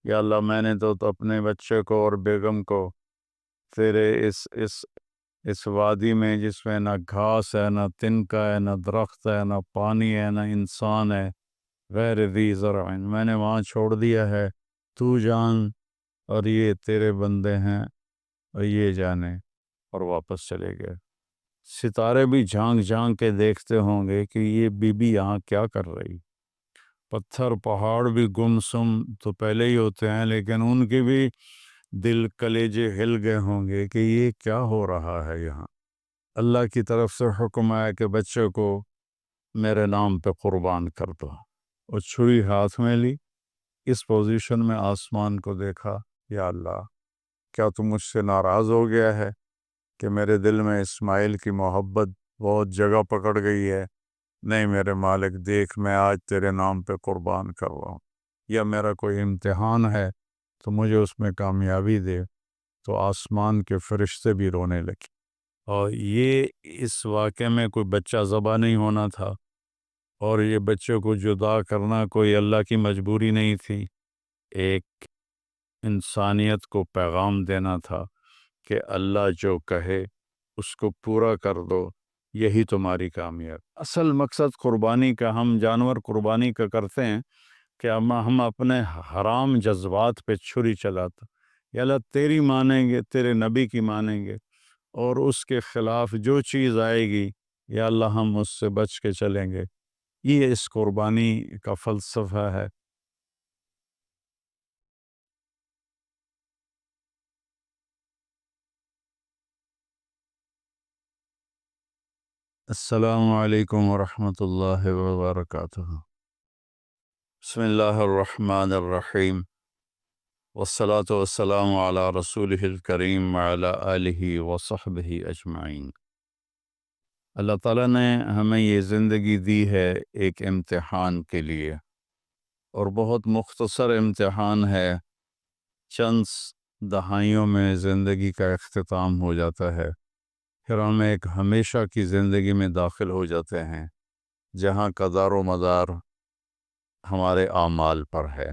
یا اللہ میں نے تو اپنے بچے کو اور بیگم کو تیرے اس وادی میں جس میں نہ گھاس ہے، نہ تنکا ہے، نہ درخت ہے، نہ پانی ہے، نہ انسان ہے، غیر ذی زرع، میں نے وہاں چھوڑ دیا ہے، تو جان اور یہ تیرے بندے ہیں اور یہ جانے، اور واپس چلے گئے۔ ستارے بھی جھانک جھانک کے دیکھتے ہوں گے کہ یہ بی بی یہاں کیا کر رہی۔ پتھر پہاڑ بھی گمسم تو پہلے ہی ہوتے ہیں، لیکن ان کے بھی دل کلیجے ہل گئے ہوں گے کہ یہ کیا ہو رہا ہے یہاں۔ اللہ کی طرف سے حکم آیا کہ بچے کو میرے نام پہ قربان کر دو، اور چھری ہاتھ میں لی، اس پوزیشن میں آسمان کو دیکھا، یا اللہ کیا تم مجھ سے ناراض ہو گیا ہے کہ میرے دل میں اسماعیل کی محبت بہت جگہ پکڑ گئی ہے؟ نہیں میرے مالک، دیکھ میں آج تیرے نام پہ قربان کر رہا ہوں، یا میرا کوئی امتحان ہے تو مجھے اس میں کامیابی دے۔ تو آسمان کے فرشتے بھی رونے لگے، اور یہ اس واقعے میں کوئی بچہ ذبح نہیں ہونا تھا، اور یہ بچے کو جدا کرنا کوئی اللہ کی مجبوری نہیں تھی، ایک انسانیت کو پیغام دینا تھا کہ اللہ جو کہے اس کو پورا کر دو، یہی تمہاری کامیاب۔ اصل مقصد قربانی کا، ہم جانور قربانی کا کرتے ہیں کہ ہم اپنے حرام جذبات پہ چھری چلاتے، یا اللہ تیری مانیں گے، تیرے نبی کی مانیں گے، اور اس کے خلاف جو چیز آئے گی یا اللہ ہم اس سے بچ کے چلیں گے۔ یہ اس قربانی کا فلسفہ ہے۔ السلام علیکم ورحمۃ اللہ وبرکاتہ۔ بسم اللہ الرحمن الرحیم، والصلاة والسلام علی رسولہ الکریم وعلی آلہ وصحبہ اجمعین۔ اللہ تعالیٰ نے ہمیں یہ زندگی دی ہے ایک امتحان کے لیے، اور بہت مختصر امتحان ہے، چند دہائیوں میں زندگی کا اختتام ہو جاتا ہے، پھر ہم ایک ہمیشہ کی زندگی میں داخل ہو جاتے ہیں جہاں کا دار و مدار ہمارے اعمال پر ہے۔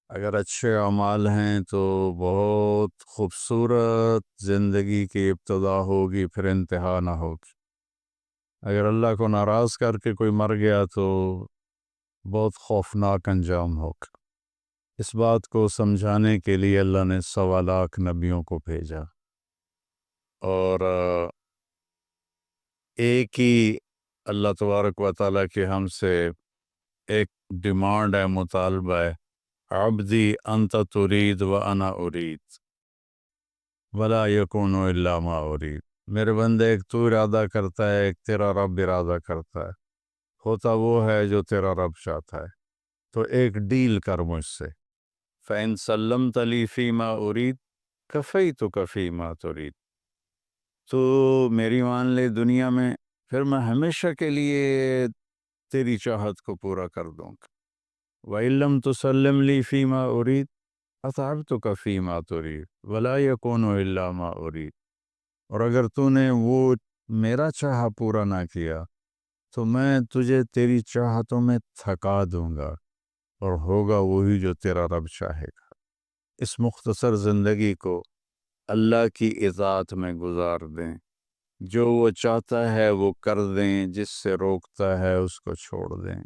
اگر اچھے اعمال ہیں تو بہت خوبصورت زندگی کی ابتدا ہوگی، پھر انتہا نہ ہوگی۔ اگر اللہ کو ناراض کر کے کوئی مر گیا تو بہت خوفناک انجام ہوگا۔ اس بات کو سمجھانے کے لیے اللہ نے 1.25 نبیوں کو بھیجا، اور ایک ہی اللہ تبارک و تعالیٰ کی ہم سے ایک ڈیمانڈ ہے، مطالبہ ہے، عبدی انت ترید و انا ارید ولا یکون الا ما ارید۔ میرے بندے، ایک تو ارادہ کرتا ہے، ایک تیرا رب ارادہ کرتا ہے، ہوتا وہ ہے جو تیرا رب چاہتا ہے، تو ایک ڈیل کر مجھ سے۔ فَإِن سَلَّمْتَ لِي فِي مَا أُرِيدُ كَفَيْتُكَ فِي مَا تُرِيدُ، تو میری مان لے دنیا میں، پھر میں ہمیشہ کے لیے تیری چاہت کو پورا کر دوں گا۔ وَإِن لَّمْ تُسَلِّمْ لِي فِي مَا أُرِيدُ أَتْعَبْتُكَ فِي مَا تُرِيدُ وَلَا يَكُونُ إِلَّا مَا أُرِيدُ، اور اگر تو نے وہ میرا چاہا پورا نہ کیا تو میں تجھے تیری چاہتوں میں تھکا دوں گا، اور ہوگا وہی جو تیرا رب چاہے گا۔ اس مختصر زندگی کو اللہ کی اطاعت میں گزار دیں، جو وہ چاہتا ہے وہ کر دیں، جس سے روکتا ہے اس کو چھوڑ دیں۔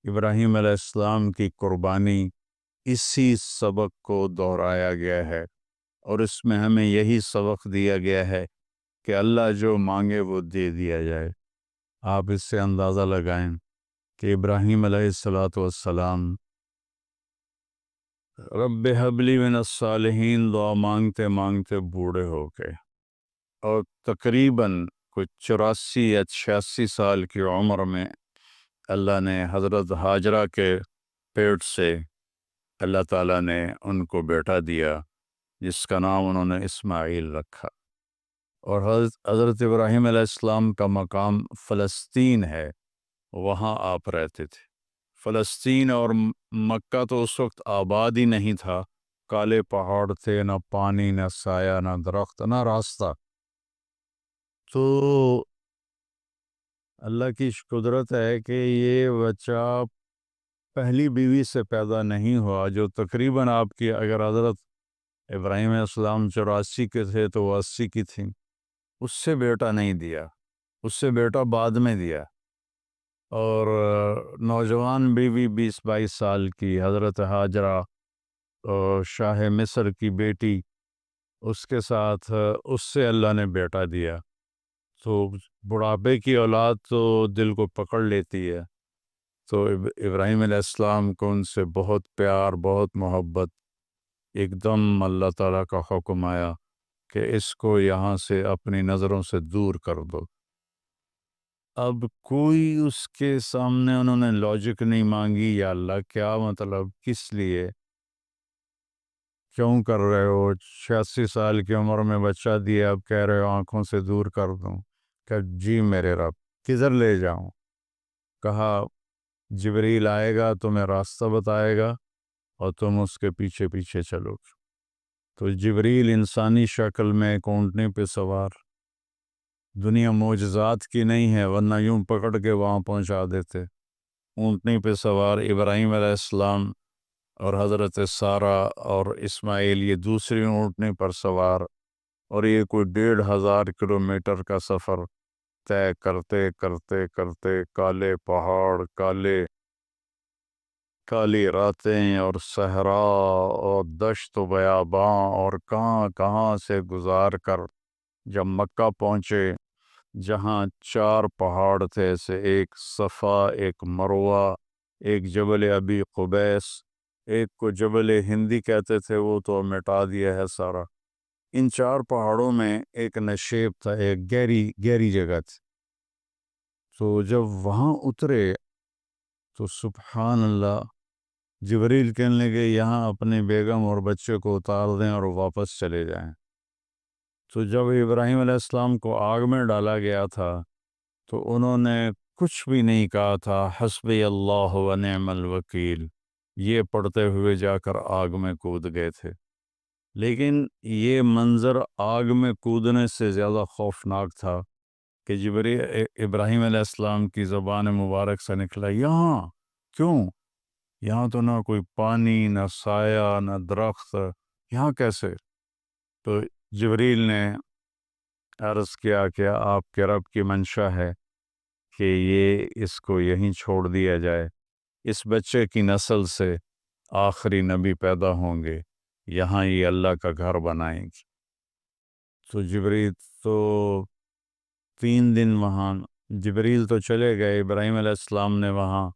ابراہیم علیہ السلام کی قربانی اسی سبق کو دہرایا گیا ہے، اور اس میں ہمیں یہی سبق دیا گیا ہے کہ اللہ جو مانگے وہ دے دیا جائے۔ آپ اس سے اندازہ لگائیں کہ ابراہیم علیہ السلام رب ہب لی من الصالحین دعا مانگتے مانگتے بوڑھے ہو گئے، اور تقریباً کچھ 84 یا 86 سال کی عمر میں اللہ نے حضرت ہاجرہ کے پیٹ سے اللہ تعالیٰ نے ان کو بیٹا دیا، جس کا نام انہوں نے اسماعیل رکھا۔ اور حضرت ابراہیم علیہ السلام کا مقام فلسطین ہے، وہاں آپ رہتے تھے۔ فلسطین اور مکہ تو اس وقت آباد ہی نہیں تھا، کالے پہاڑ تھے، نہ پانی، نہ سایہ، نہ درخت، نہ راستہ۔ تو اللہ کی قدرت ہے کہ یہ بچہ پہلی بیوی سے پیدا نہیں ہوا، جو تقریباً آپ کی اگر حضرت ابراہیم علیہ السلام 84 کے تھے تو وہ 80 کی تھیں، اس سے بیٹا نہیں دیا، اس سے بیٹا بعد میں دیا۔ اور نوجوان بیوی 20-22 سال کی حضرت ہاجرہ شاہ مصر کی بیٹی، اس کے ساتھ اس سے اللہ نے بیٹا دیا۔ تو بڑھاپے کی اولاد تو دل کو پکڑ لیتی ہے، تو ابراہیم علیہ السلام کو ان سے بہت پیار، بہت محبت۔ ایک دم اللہ تعالیٰ کا حکم آیا کہ اس کو یہاں سے اپنی نظروں سے دور کر دو۔ اب کوئی اس کے سامنے انہوں نے لاجک نہیں مانگی، یا اللہ کیا مطلب، کس لیے، کیوں کر رہے ہو؟ 86 سال کی عمر میں بچہ دیا، اب کہہ رہے ہو آنکھوں سے دور کر دوں؟ کہ جی میرے رب، کدھر لے جاؤں؟ کہا جبریل آئے گا، تمہیں راستہ بتائے گا اور تم اس کے پیچھے پیچھے چلو۔ تو جبریل انسانی شکل میں ایک اونٹنے پہ سوار، دنیا معجزات کی نہیں ہے ورنہ یوں پکڑ کے وہاں پہنچا دیتے۔ اونٹنی پہ سوار ابراہیم علیہ السلام اور حضرت سارہ اور اسماعیل، یہ دوسری اونٹنی پر سوار، اور یہ کوئی 1500 کلومیٹر کا سفر طے کرتے کرتے کرتے، کالے پہاڑ، کالی راتیں اور صحرا اور دشت و بیاباں اور کہاں کہاں سے گزار کر جب مکہ پہنچے، جہاں 4 پہاڑ تھے، سے ایک صفا، ایک مروہ، ایک جبل ابی قبیس، ایک کو جبل ہندی کہتے تھے، وہ تو مٹا دیا ہے سارا۔ ان 4 پہاڑوں میں ایک نشیب تھا، ایک گہری جگہ تھی۔ تو جب وہاں اترے تو سبحان اللہ، جبریل کہنے لگے یہاں اپنی بیگم اور بچے کو اتار دیں اور واپس چلے جائیں۔ تو جب ابراہیم علیہ السلام کو آگ میں ڈالا گیا تھا تو انہوں نے کچھ بھی نہیں کہا تھا، حسبی اللہ و نعم الوکیل، یہ پڑھتے ہوئے جا کر آگ میں کود گئے تھے۔ لیکن یہ منظر آگ میں کودنے سے زیادہ خوفناک تھا کہ ابراہیم علیہ السلام کی زبان مبارک سے نکلا، یہاں کیوں؟ یہاں تو نہ کوئی پانی، نہ سایہ، نہ درخت، یہاں کیسے؟ تو جبریل نے عرض کیا کہ آپ کے رب کی منشا ہے کہ یہ اس کو یہیں چھوڑ دیا جائے، اس بچے کی نسل سے آخری نبی پیدا ہوں گے، یہاں یہ اللہ کا گھر بنائیں گے۔ تو جبریل تو 3 دن وہاں، جبریل تو چلے گئے، ابراہیم علیہ السلام نے وہاں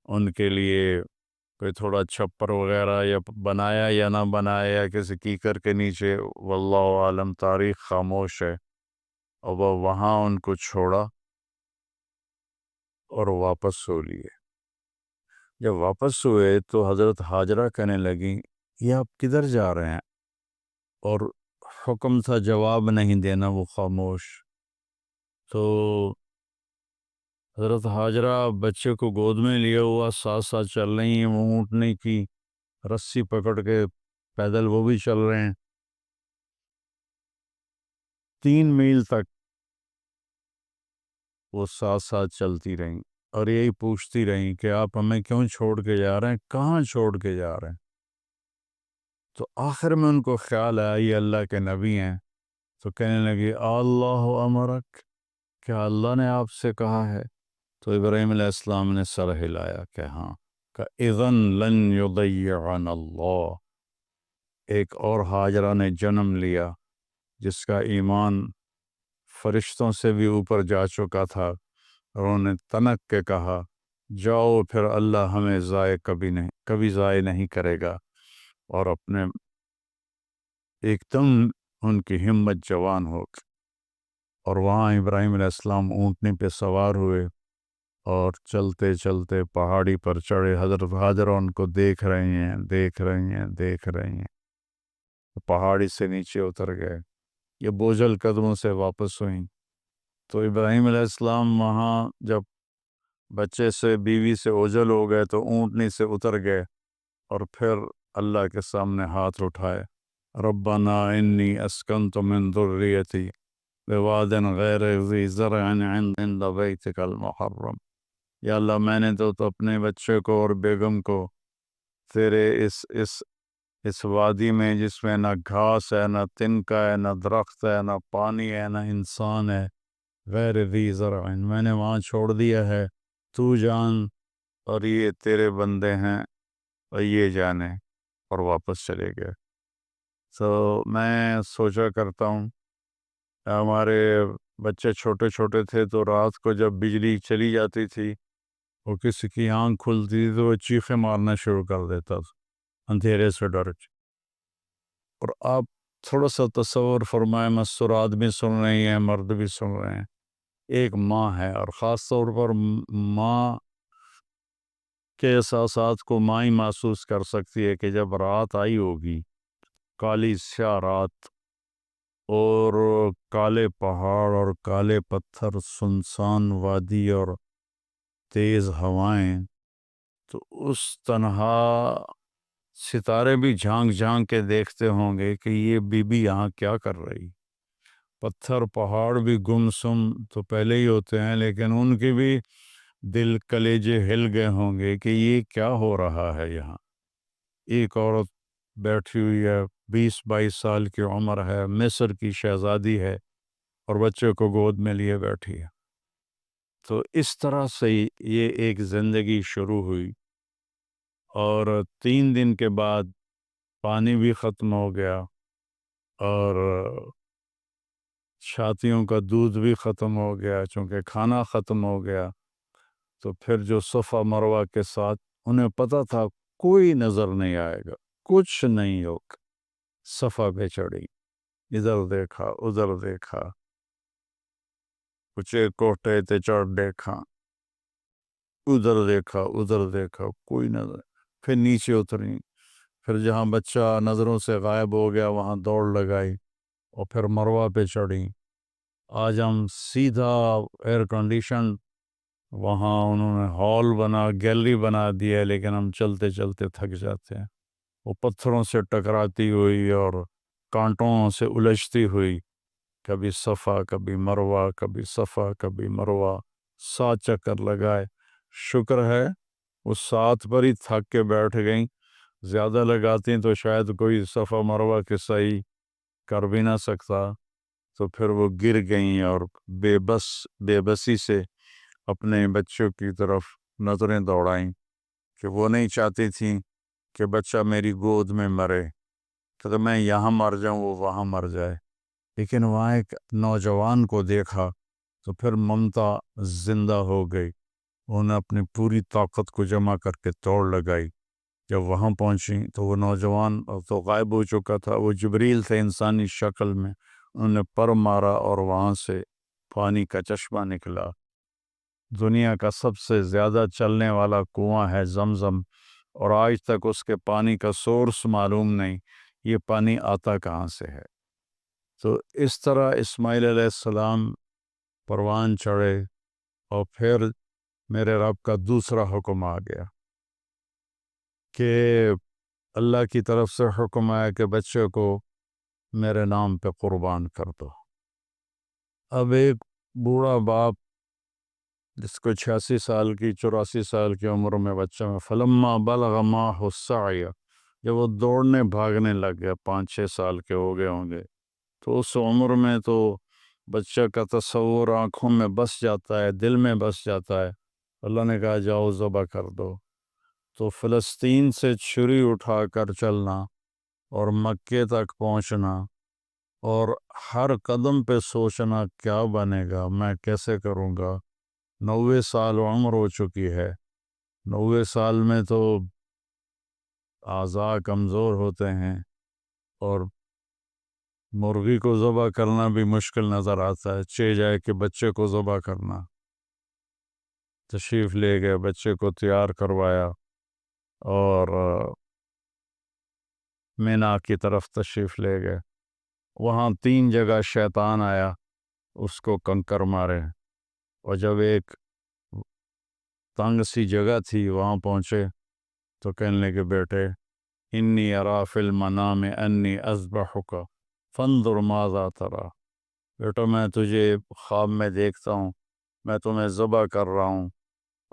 ان کے لیے کوئی تھوڑا چھپر وغیرہ یا بنایا یا نہ بنایا، یا کسی کیکر کے نیچے، واللہ عالم، تاریخ خاموش ہے۔ اور وہ وہاں ان کو چھوڑا اور واپس سو لیے۔ جب واپس ہوئے تو حضرت ہاجرہ کہنے لگیں یہ آپ کدھر جا رہے ہیں؟ اور حکم تھا جواب نہیں دینا، وہ خاموش۔ تو حضرت ہاجرہ بچے کو گود میں لیا ہوا ساتھ ساتھ چل رہی ہیں، وہ اونٹنے کی رسی پکڑ کے پیدل وہ بھی چل رہے ہیں۔ 3 میل تک وہ ساتھ ساتھ چلتی رہیں اور یہی پوچھتی رہیں کہ آپ ہمیں کیوں چھوڑ کے جا رہے ہیں، کہاں چھوڑ کے جا رہے ہیں؟ تو آخر میں ان کو خیال آیا یہ اللہ کے نبی ہیں، تو کہنے لگی اللہ امرک، کیا اللہ نے آپ سے کہا ہے؟ تو ابراہیم علیہ السلام نے سر ہلایا کہ ہاں، کہ اذن لن یضیعنا اللہ۔ ایک اور ہاجرہ نے جنم لیا جس کا ایمان فرشتوں سے بھی اوپر جا چکا تھا، اور انہوں نے تنک کے کہا جاؤ، پھر اللہ ہمیں کبھی ضائع نہیں کرے گا۔ اور اپنے ایک دم ان کی ہمت جوان ہو گئی، اور وہاں ابراہیم علیہ السلام اونٹنے پہ سوار ہوئے اور چلتے چلتے پہاڑی پر چڑھے۔ حضرت ہاجرہ ان کو دیکھ رہی ہیں، پہاڑی سے نیچے اتر گئے، یہ بوجھل قدموں سے واپس ہوئیں۔ تو ابراہیم علیہ السلام وہاں جب بچے سے، بیوی سے اوجھل ہو گئے تو اونٹنی سے اتر گئے، اور پھر اللہ کے سامنے ہاتھ اٹھائے، ربنا انی اسکنت من ذریتی بواد غیر ذی زرع عند بیتک المحرم یا اللہ میں نے تو اپنے بچے کو اور بیگم کو تیرے اس وادی میں جس میں نہ گھاس ہے، نہ تنکا ہے، نہ درخت ہے، نہ پانی ہے، نہ انسان ہے، غیر ذی زرع، میں نے وہاں چھوڑ دیا ہے، تو جان اور یہ تیرے بندے ہیں اور یہ جانے، اور واپس چلے گئے۔ تو میں سوچا کرتا ہوں، ہمارے بچے چھوٹے چھوٹے تھے تو رات کو جب بجلی چلی جاتی تھی اور کسی کی آنکھ کھلتی تھی تو وہ چیخیں مارنا شروع کر دیتا تھا اندھیرے سے ڈر کے۔ اور آپ تھوڑا سا تصور فرمائیں، مستور آدمی سن رہے ہیں، مرد بھی سن رہے ہیں، ایک ماں ہے، اور خاص طور پر ماں کے احساسات کو ماں ہی محسوس کر سکتی ہے کہ جب رات آئی ہوگی، کالی سیاہ رات اور کالے پہاڑ اور کالے پتھر، سنسان وادی اور تیز ہوائیں، تو اس تنہا ستارے بھی جھانک جھانک کے دیکھتے ہوں گے کہ یہ بی بی یہاں کیا کر رہی۔ پتھر پہاڑ بھی گمسم تو پہلے ہی ہوتے ہیں، لیکن ان کے بھی دل کلیجے ہل گئے ہوں گے کہ یہ کیا ہو رہا ہے یہاں۔ ایک عورت بیٹھی ہوئی ہے، 20-22 سال کی عمر ہے، مصر کی شہزادی ہے، اور بچے کو گود میں لیے بیٹھی ہے۔ تو اس طرح سے یہ ایک زندگی شروع ہوئی، اور 3 دن کے بعد پانی بھی ختم ہو گیا اور چھاتیوں کا دودھ بھی ختم ہو گیا، چونکہ کھانا ختم ہو گیا۔ تو پھر جو صفا مروہ کے ساتھ انہیں پتہ تھا کوئی نظر نہیں آئے گا، کچھ نہیں ہوگا، صفا پہ چڑھی، ادھر دیکھا ادھر دیکھا، کچھ کوٹے تے چڑھ دیکھا، ادھر دیکھا ادھر دیکھا، کوئی نظر۔ پھر نیچے اتری، پھر جہاں بچہ نظروں سے غائب ہو گیا وہاں دوڑ لگائی، اور پھر مروہ پہ چڑھی۔ آج ہم سیدھا ایئر کنڈیشن، وہاں انہوں نے ہال گیلری بنا دیا ہے، لیکن ہم چلتے چلتے تھک جاتے ہیں۔ وہ پتھروں سے ٹکراتی ہوئی اور کانٹوں سے الجھتی ہوئی، کبھی صفا کبھی مروہ، کبھی صفا کبھی مروہ، 7 چکر لگائے۔ شکر ہے وہ 7 پر ہی تھک کے بیٹھ گئیں، زیادہ لگاتی تو شاید کوئی صفا مروہ کے صحیح کر بھی نہ سکتا۔ تو پھر وہ گر گئیں اور بے بسی سے اپنے بچوں کی طرف نظریں دوڑائیں، کہ وہ نہیں چاہتی تھیں کہ بچہ میری گود میں مرے، کہ میں یہاں مر جاؤں وہ وہاں مر جائے۔ لیکن وہاں ایک نوجوان کو دیکھا تو پھر ممتا زندہ ہو گئی، انہوں نے اپنی پوری طاقت کو جمع کر کے دوڑ لگائی۔ جب وہاں پہنچی تو وہ نوجوان تو غائب ہو چکا تھا، وہ جبریل تھے انسانی شکل میں، انہوں نے پر مارا اور وہاں سے پانی کا چشمہ نکلا۔ دنیا کا سب سے زیادہ چلنے والا کنواں ہے زمزم، اور آج تک اس کے پانی کا سورس معلوم نہیں، یہ پانی آتا کہاں سے ہے۔ تو اس طرح اسماعیل علیہ السلام پروان چڑھے، اور پھر میرے رب کا دوسرا حکم آ گیا کہ اللہ کی طرف سے حکم آیا کہ بچے کو میرے نام پہ قربان کر دو۔ اب ایک بوڑھا باپ جس کو 86 سال کی 84 سال کی عمر میں بچہ میں، فلما بلغ معہ السعی، جب وہ دوڑنے بھاگنے لگ گیا، 5-6 سال کے ہو گئے ہوں گے، تو اس عمر میں تو بچہ کا تصور آنکھوں میں بس جاتا ہے، دل میں بس جاتا ہے۔ اللہ نے کہا جاؤ ذبح کر دو۔ تو فلسطین سے چھری اٹھا کر چلنا اور مکے تک پہنچنا، اور ہر قدم پہ سوچنا کیا بنے گا، میں کیسے کروں گا۔ 90 سال عمر ہو چکی ہے، 90 سال میں تو اعضاء کمزور ہوتے ہیں، اور مرغی کو ذبح کرنا بھی مشکل نظر آتا ہے، چہ جائے کہ بچے کو ذبح کرنا۔ تشریف لے گئے، بچے کو تیار کروایا، اور مینا کی طرف تشریف لے گئے۔ وہاں 3 جگہ شیطان آیا اس کو کنکر مارے، اور جب ایک تنگ سی جگہ تھی وہاں پہنچے تو کہنے لگے بیٹے انی ارا فی المنام انی اذبحک فانظر ماذا تری، بیٹا میں تجھے خواب میں دیکھتا ہوں، میں تمہیں ذبح کر رہا ہوں،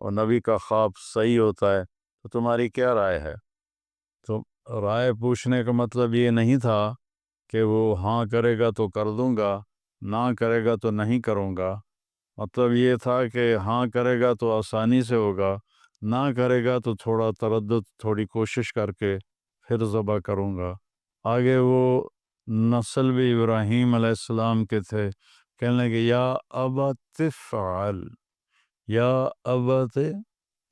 اور نبی کا خواب صحیح ہوتا ہے تو تمہاری کیا رائے ہے؟ تو رائے پوچھنے کا مطلب یہ نہیں تھا کہ وہ ہاں کرے گا تو کر دوں گا، نہ کرے گا تو نہیں کروں گا۔ مطلب یہ تھا کہ ہاں کرے گا تو آسانی سے ہوگا، نہ کرے گا تو تھوڑا تردد، تھوڑی کوشش کر کے پھر ذبح کروں گا۔ آگے وہ نسل بھی ابراہیم علیہ السلام کے تھے، کہنے لگے یا ابت افعل، یا ابت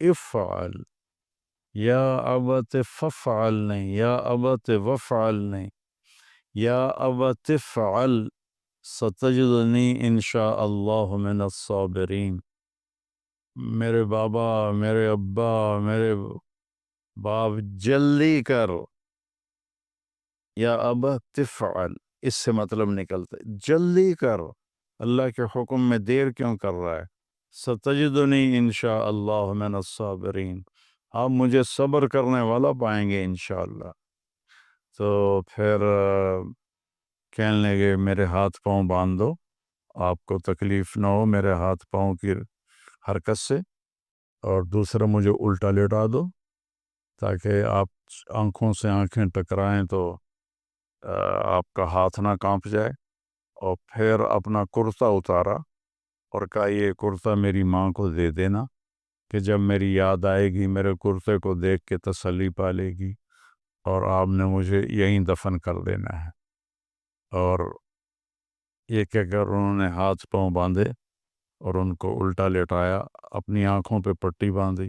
افعل، یا ابت ففعل نہیں، یا ابت وفعل نہیں، یا ابت افعل ستجدنی انشاء اللہ من الصابرین۔ میرے بابا، میرے ابا، میرے باپ، جلدی کرو، یا ابا تفعل، اس سے مطلب نکلتا ہے جلدی کرو، اللہ کے حکم میں دیر کیوں کر رہا ہے؟ ستجدنی انشاء اللہ من الصابرین، آپ مجھے صبر کرنے والا پائیں گے انشاءاللہ۔ تو پھر کہنے لگے میرے ہاتھ پاؤں باندھ دو، آپ کو تکلیف نہ ہو میرے ہاتھ پاؤں کی حرکت سے، اور دوسرا مجھے الٹا لیٹا دو تاکہ آپ آنکھوں سے آنکھیں ٹکرائیں تو آپ کا ہاتھ نہ کانپ جائے۔ اور پھر اپنا کرتا اتارا اور کہا یہ کرتا میری ماں کو دے دینا، کہ جب میری یاد آئے گی میرے کرتے کو دیکھ کے تسلی پا لے گی، اور آپ نے مجھے یہیں دفن کر دینا ہے۔ اور یہ کہہ کر انہوں نے ہاتھ پاؤں باندھے اور ان کو الٹا لیٹایا، اپنی آنکھوں پہ پٹی باندھی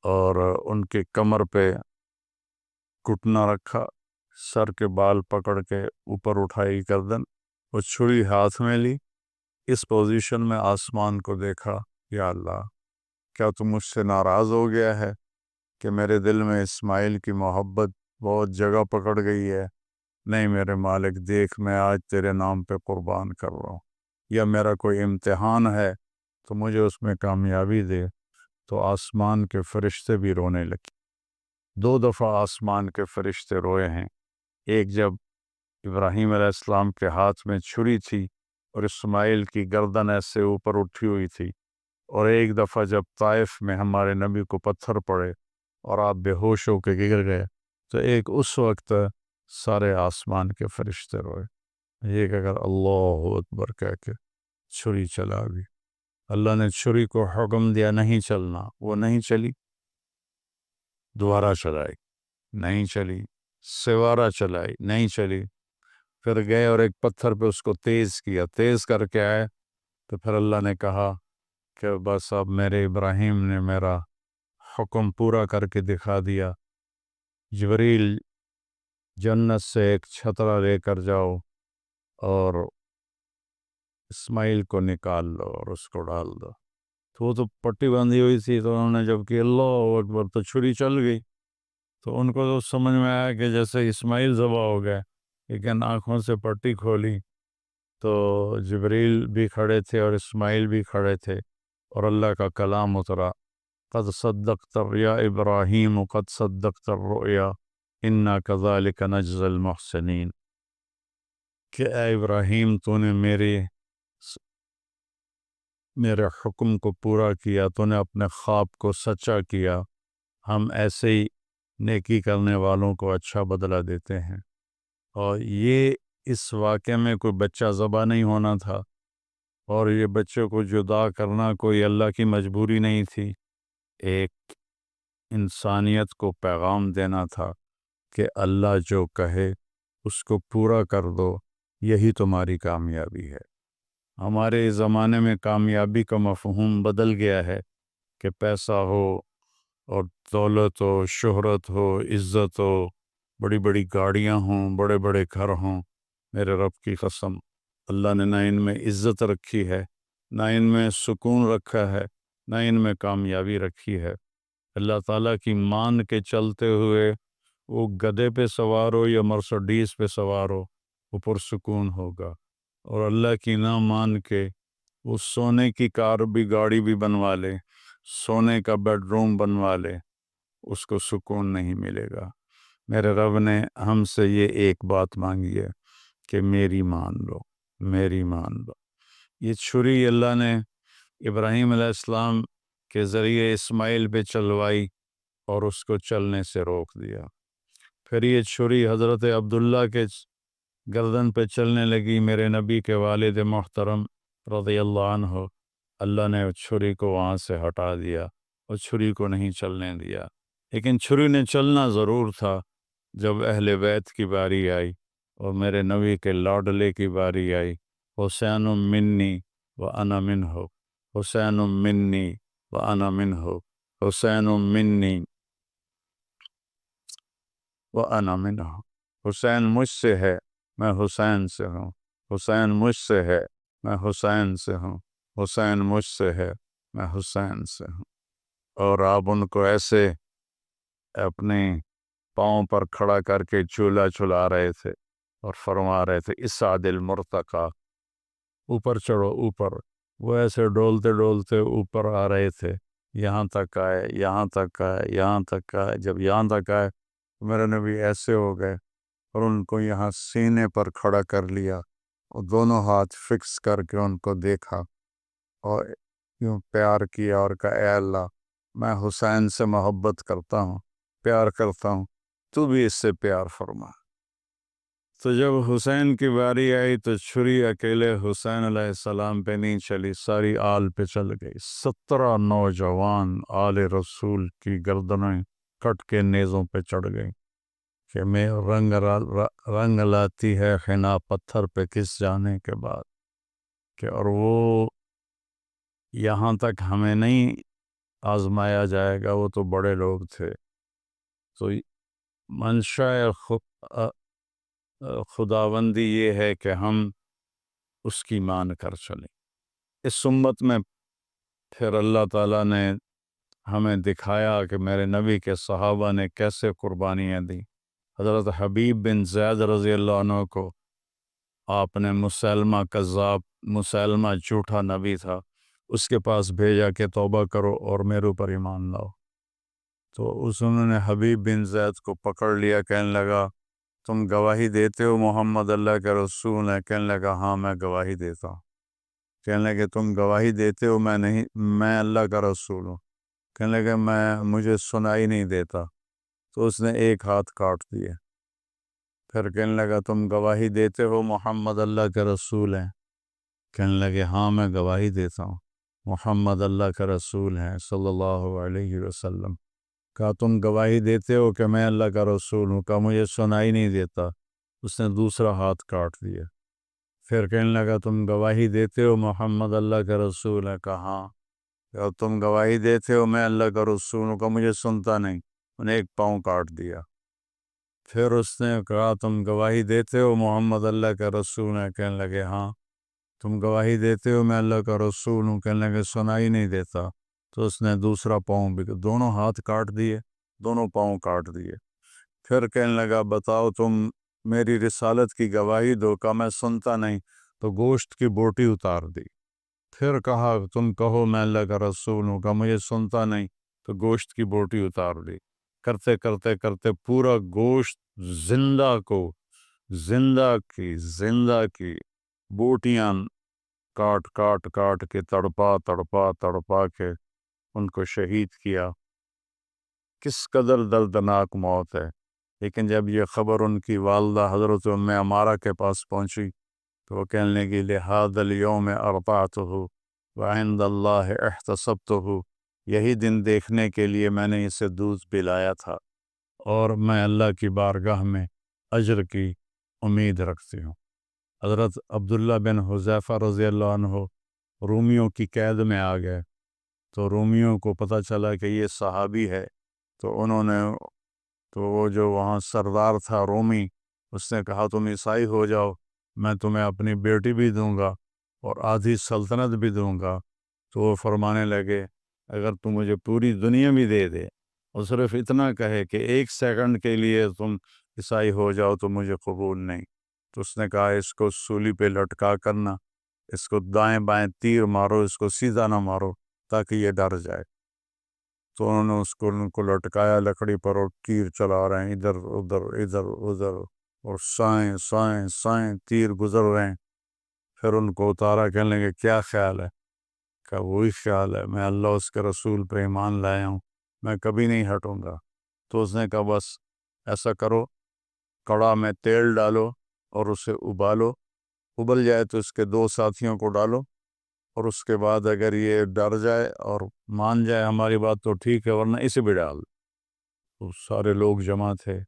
اور ان کے کمر پہ گھٹنا رکھا، سر کے بال پکڑ کے اوپر اٹھائی گردن، اور چھری ہاتھ میں لی، اس پوزیشن میں آسمان کو دیکھا، یا اللہ کیا تو مجھ سے ناراض ہو گیا ہے کہ میرے دل میں اسماعیل کی محبت بہت جگہ پکڑ گئی ہے؟ نہیں میرے مالک، دیکھ میں آج تیرے نام پہ قربان کر رہا ہوں، یا میرا کوئی امتحان ہے تو مجھے اس میں کامیابی دے۔ تو آسمان کے فرشتے بھی رونے لگے، 2 دفعہ آسمان کے فرشتے روئے ہیں، ایک جب ابراہیم علیہ السلام کے ہاتھ میں چھری تھی اور اسماعیل کی گردن ایسے اوپر اٹھی ہوئی تھی، اور ایک دفعہ جب طائف میں ہمارے نبی کو پتھر پڑے اور آپ بے ہوش ہو کے گر گئے، تو ایک اس وقت سارے آسمان کے فرشتے روئے۔ یہ کہ اگر اللہ اکبر کہہ کے چھری چلا گئی، اللہ نے چھری کو حکم دیا نہیں چلنا، وہ نہیں چلی، دوبارہ چلائی، نہیں چلی، سوارہ چلائی، نہیں چلی، پھر گئے اور ایک پتھر پہ اس کو تیز کیا، تیز کر کے آئے تو پھر اللہ نے کہا کہ بس اب میرے ابراہیم نے میرا حکم پورا کر کے دکھا دیا، جبریل جنت سے ایک چھترا لے کر جاؤ اور اسماعیل کو نکال لو اور اس کو ڈال دو۔ تو وہ تو پٹی باندھی ہوئی تھی، تو انہوں نے جب کہ اللہ اکبر تو چھری چل گئی، تو ان کو تو سمجھ میں آیا کہ جیسے اسماعیل ذبح ہو گئے، لیکن آنکھوں سے پٹی کھولی تو جبریل بھی کھڑے تھے اور اسماعیل بھی کھڑے تھے، اور اللہ کا کلام اترا، قد صدقت یا ابراہیم قد صدقت الرؤیا انا کذالک نجزی المحسنین، کہ اے ابراہیم تو نے میرے حکم کو پورا کیا، تو نے اپنے خواب کو سچا کیا، ہم ایسے ہی نیکی کرنے والوں کو اچھا بدلہ دیتے ہیں۔ اور یہ اس واقعے میں کوئی بچہ ذبح نہیں ہونا تھا، اور یہ بچے کو جدا کرنا کوئی اللہ کی مجبوری نہیں تھی، ایک انسانیت کو پیغام دینا تھا کہ اللہ جو کہے اس کو پورا کر دو، یہی تمہاری کامیابی ہے۔ ہمارے زمانے میں کامیابی کا مفہوم بدل گیا ہے کہ پیسہ ہو اور دولت ہو، شہرت ہو، عزت ہو، بڑی بڑی گاڑیاں ہوں، بڑے بڑے گھر ہوں۔ میرے رب کی قسم، اللہ نے نہ ان میں عزت رکھی ہے، نہ ان میں سکون رکھا ہے، نہ ان میں کامیابی رکھی ہے۔ اللہ تعالیٰ کی مان کے چلتے ہوئے وہ گدھے پہ سوار ہو یا مرسڈیز پہ سوار ہو، وہ پرسکون ہوگا، اور اللہ کی نہ مان کے وہ سونے کی کار بھی، گاڑی بھی بنوا لے، سونے کا بیڈ روم بنوا لے، اس کو سکون نہیں ملے گا۔ میرے رب نے ہم سے یہ ایک بات مانگی ہے کہ میری مان لو، میری مان لو۔ یہ چھری اللہ نے ابراہیم علیہ السلام کے ذریعے اسماعیل پہ چلوائی اور اس کو چلنے سے روک دیا۔ پھر یہ چھری حضرت عبداللہ کے گردن پہ چلنے لگی۔ میرے نبی کے والد محترم رضی اللہ عنہ، اللہ نے چھری کو وہاں سے ہٹا دیا اور چھری کو نہیں چلنے دیا، لیکن چھری نے چلنا ضرور تھا۔ جب اہل بیت کی باری آئی اور میرے نبی کے لاڈلے کی باری آئی، حسین منی و انا منہ، حسین منی و انا منہ، حسین منی و انا منہ، حسین مجھ سے ہے، میں حسین سے ہوں، حسین مجھ سے ہے، میں حسین سے ہوں، حسین مجھ سے ہے، میں حسین سے ہوں۔ اور آپ ان کو ایسے اپنے پاؤں پر کھڑا کر کے جھولا جھلا رہے تھے اور فرما رہے تھے اسعد المرتقی، اوپر چڑھو اوپر۔ وہ ایسے ڈولتے ڈولتے اوپر آ رہے تھے، یہاں تک آئے، یہاں تک آئے، یہاں تک آئے۔ جب یہاں تک آئے تو میرے نبی ایسے ہو گئے اور ان کو یہاں سینے پر کھڑا کر لیا اور دونوں ہاتھ فکس کر کے ان کو دیکھا اور یوں پیار کیا اور کہا اے اللہ، میں حسین سے محبت کرتا ہوں، پیار کرتا ہوں، تو بھی اس سے پیار فرما۔ تو جب حسین کی باری آئی تو چھری اکیلے حسین علیہ السلام پہ نہیں چلی، ساری آل پہ چل گئی۔ 17 نوجوان آل رسول کی گردنیں کٹ کے نیزوں پہ چڑھ گئی کہ میں رنگ لاتی ہے حنا پتھر پہ کس جانے کے بعد، کہ اور وہ یہاں تک ہمیں نہیں آزمایا جائے گا، وہ تو بڑے لوگ تھے۔ تو منشاء خداوندی یہ ہے کہ ہم اس کی مان کر چلیں۔ اس امت میں پھر اللہ تعالیٰ نے ہمیں دکھایا کہ میرے نبی کے صحابہ نے کیسے قربانیاں دی۔ حضرت حبیب بن زید رضی اللہ عنہ کو آپ نے مسلمہ کذاب، مسلمہ جھوٹا نبی تھا، اس کے پاس بھیجا کہ توبہ کرو اور میرے اوپر ایمان لاؤ۔ تو انہوں نے حبیب بن زید کو پکڑ لیا، کہنے لگا تم گواہی دیتے ہو محمد اللہ کے رسول ہیں؟ کہنے لگا ہاں میں گواہی دیتا ہوں۔ کہنے لگے تم گواہی دیتے ہو میں نہیں، میں اللہ کا رسول ہوں؟ کہنے لگا مجھے سنائی نہیں دیتا۔ تو اس نے ایک ہاتھ کاٹ دیا۔ پھر کہنے لگا تم گواہی دیتے ہو محمد اللہ کے رسول ہیں؟ کہنے لگے ہاں میں گواہی دیتا ہوں، محمد اللہ کا رسول ہیں صلی اللہ علیہ وسلم۔ کہا تم گواہی دیتے ہو کہ میں اللہ کا رسول ہوں؟ کہا مجھے سنائی نہیں دیتا۔ اس نے دوسرا ہاتھ کاٹ دیا۔ پھر کہنے لگا تم گواہی دیتے ہو محمد اللہ کا رسول ہے؟ کہا ہاں۔ کہا تم گواہی دیتے ہو میں اللہ کا رسول ہوں؟ کہا مجھے سنتا نہیں۔ انہیں ایک پاؤں کاٹ دیا۔ پھر اس نے کہا تم گواہی دیتے ہو محمد اللہ کا رسول ہے؟ کہنے لگے ہاں۔ تم گواہی دیتے ہو میں اللہ کا رسول ہوں؟ کہنے لگے سنائی نہیں دیتا۔ تو اس نے دوسرا پاؤں بھی، دونوں ہاتھ کاٹ دیے، دونوں پاؤں کاٹ دیے۔ پھر کہنے لگا بتاؤ تم میری رسالت کی گواہی دو۔ کہا میں سنتا نہیں۔ تو گوشت کی بوٹی اتار دی۔ پھر کہا تم کہو میں اللہ کا رسول ہوں۔ کہا مجھے سنتا نہیں۔ تو گوشت کی بوٹی اتار دی۔ کرتے کرتے کرتے پورا گوشت زندہ کی بوٹیاں کاٹ کاٹ کاٹ کے تڑپا کے ان کو شہید کیا۔ کس قدر دردناک موت ہے۔ لیکن جب یہ خبر ان کی والدہ حضرت ام عمارہ کے پاس پہنچی تو وہ کہنے لگی لہذا اليوم ارفعتہ وعند اللہ احتسبتہ، یہی دن دیکھنے کے لیے میں نے اسے دودھ پلایا تھا اور میں اللہ کی بارگاہ میں اجر کی امید رکھتی ہوں۔ حضرت عبداللہ بن حذیفہ رضی اللہ عنہ رومیوں کی قید میں آ گئے، تو رومیوں کو پتہ چلا کہ یہ صحابی ہے، تو انہوں نے، تو وہ جو وہاں سردار تھا رومی، اس نے کہا تم عیسائی ہو جاؤ، میں تمہیں اپنی بیٹی بھی دوں گا اور آدھی سلطنت بھی دوں گا۔ تو وہ فرمانے لگے اگر تم مجھے پوری دنیا بھی دے دے اور صرف اتنا کہے کہ 1 سیکنڈ کے لیے تم عیسائی ہو جاؤ تو مجھے قبول نہیں۔ تو اس نے کہا اس کو سولی پہ لٹکا کرنا، اس کو دائیں بائیں تیر مارو، اس کو سیدھا نہ مارو تاکہ یہ ڈر جائے۔ تو انہوں نے ان کو لٹکایا لکڑی پر اور تیر چلا رہے ہیں ادھر ادھر اور سائیں تیر گزر رہے ہیں۔ پھر ان کو اتارا، کہنے لگے کیا خیال ہے؟ کہ وہی خیال ہے، میں اللہ اس کے رسول پہ ایمان لایا ہوں، میں کبھی نہیں ہٹوں گا۔ تو اس نے کہا بس ایسا کرو، کڑا میں تیل ڈالو اور اسے ابالو، ابل جائے تو اس کے 2 ساتھیوں کو ڈالو، اور اس کے بعد اگر یہ ڈر جائے اور مان جائے ہماری بات تو ٹھیک ہے، ورنہ اسے بھی ڈال۔ تو سارے لوگ جمع تھے،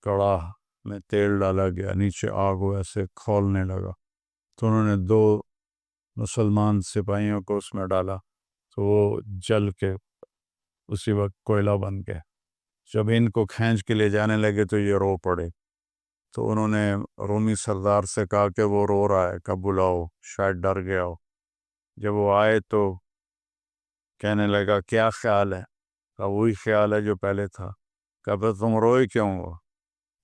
کڑا میں تیل ڈالا گیا، نیچے آگ ایسے کھولنے لگا، تو انہوں نے 2 مسلمان سپاہیوں کو اس میں ڈالا، تو وہ جل کے اسی وقت کوئلہ بن گئے۔ جب ان کو کھینچ کے لے جانے لگے تو یہ رو پڑے، تو انہوں نے رومی سردار سے کہا کہ وہ رو رہا ہے، کہ بلاؤ، شاید ڈر گیا ہو۔ جب وہ آئے تو کہنے لگا کیا خیال ہے؟ کہا وہی خیال ہے جو پہلے تھا۔ کہا پھر تم روئے کیوں ہو؟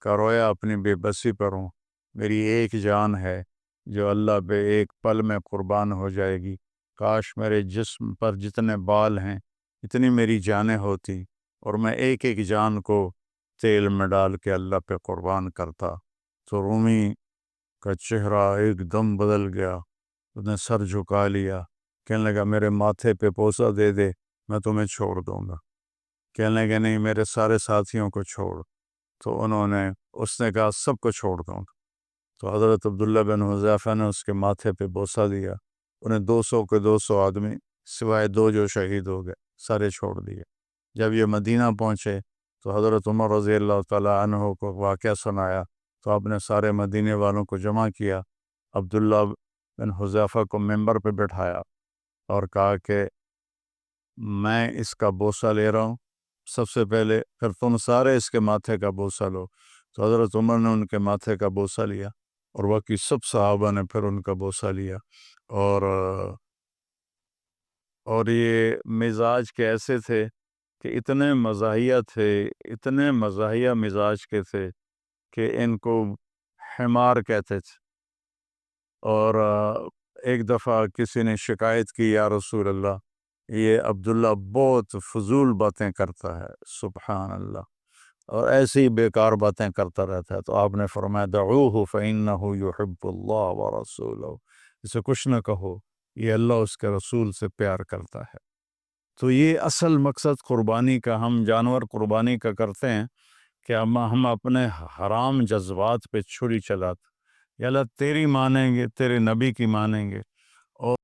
کہ رویا اپنی بے بسی پر ہوں، میری ایک جان ہے جو اللہ پہ ایک پل میں قربان ہو جائے گی، کاش میرے جسم پر جتنے بال ہیں اتنی میری جانیں ہوتی، اور میں ایک ایک جان کو تیل میں ڈال کے اللہ پہ قربان کرتا۔ تو رومی کا چہرہ ایک دم بدل گیا، اس نے سر جھکا لیا، کہنے لگا میرے ماتھے پہ بوسہ دے دے، میں تمہیں چھوڑ دوں گا۔ کہنے لگا نہیں، میرے سارے ساتھیوں کو چھوڑ۔ تو اس نے کہا سب کو چھوڑ دوں گا۔ تو حضرت عبداللہ بن حذیفہ نے اس کے ماتھے پہ بوسہ دیا، انہیں 200 کے 200 آدمی سوائے 2 جو شہید ہو گئے سارے چھوڑ دیے۔ جب یہ مدینہ پہنچے تو حضرت عمر رضی اللہ تعالیٰ عنہ کو واقعہ سنایا، تو آپ نے سارے مدینے والوں کو جمع کیا، عبداللہ بن حذیفہ کو ممبر پہ بٹھایا اور کہا کہ میں اس کا بوسہ لے رہا ہوں سب سے پہلے، پھر تم سارے اس کے ماتھے کا بوسہ لو۔ تو حضرت عمر نے ان کے ماتھے کا بوسہ لیا، اور باقی سب صحابہ نے پھر ان کا بوسہ لیا، اور یہ مزاج کے ایسے تھے کہ اتنے مزاحیہ تھے، اتنے مزاحیہ مزاج کے تھے کہ ان کو حمار کہتے تھے۔ اور ایک دفعہ کسی نے شکایت کی، یا رسول اللہ یہ عبداللہ بہت فضول باتیں کرتا ہے، سبحان اللہ، اور ایسی بیکار باتیں کرتا رہتا ہے۔ تو آپ نے فرمایا دعوہ فإنہ یحب اللہ ورسولہ، اسے کچھ نہ کہو، یہ اللہ اس کے رسول سے پیار کرتا ہے۔ تو یہ اصل مقصد قربانی کا، ہم جانور قربانی کا کرتے ہیں کہ ہم اپنے حرام جذبات پہ چھری چلاتے، یا اللہ تیری مانیں گے، تیرے نبی کی مانیں گے،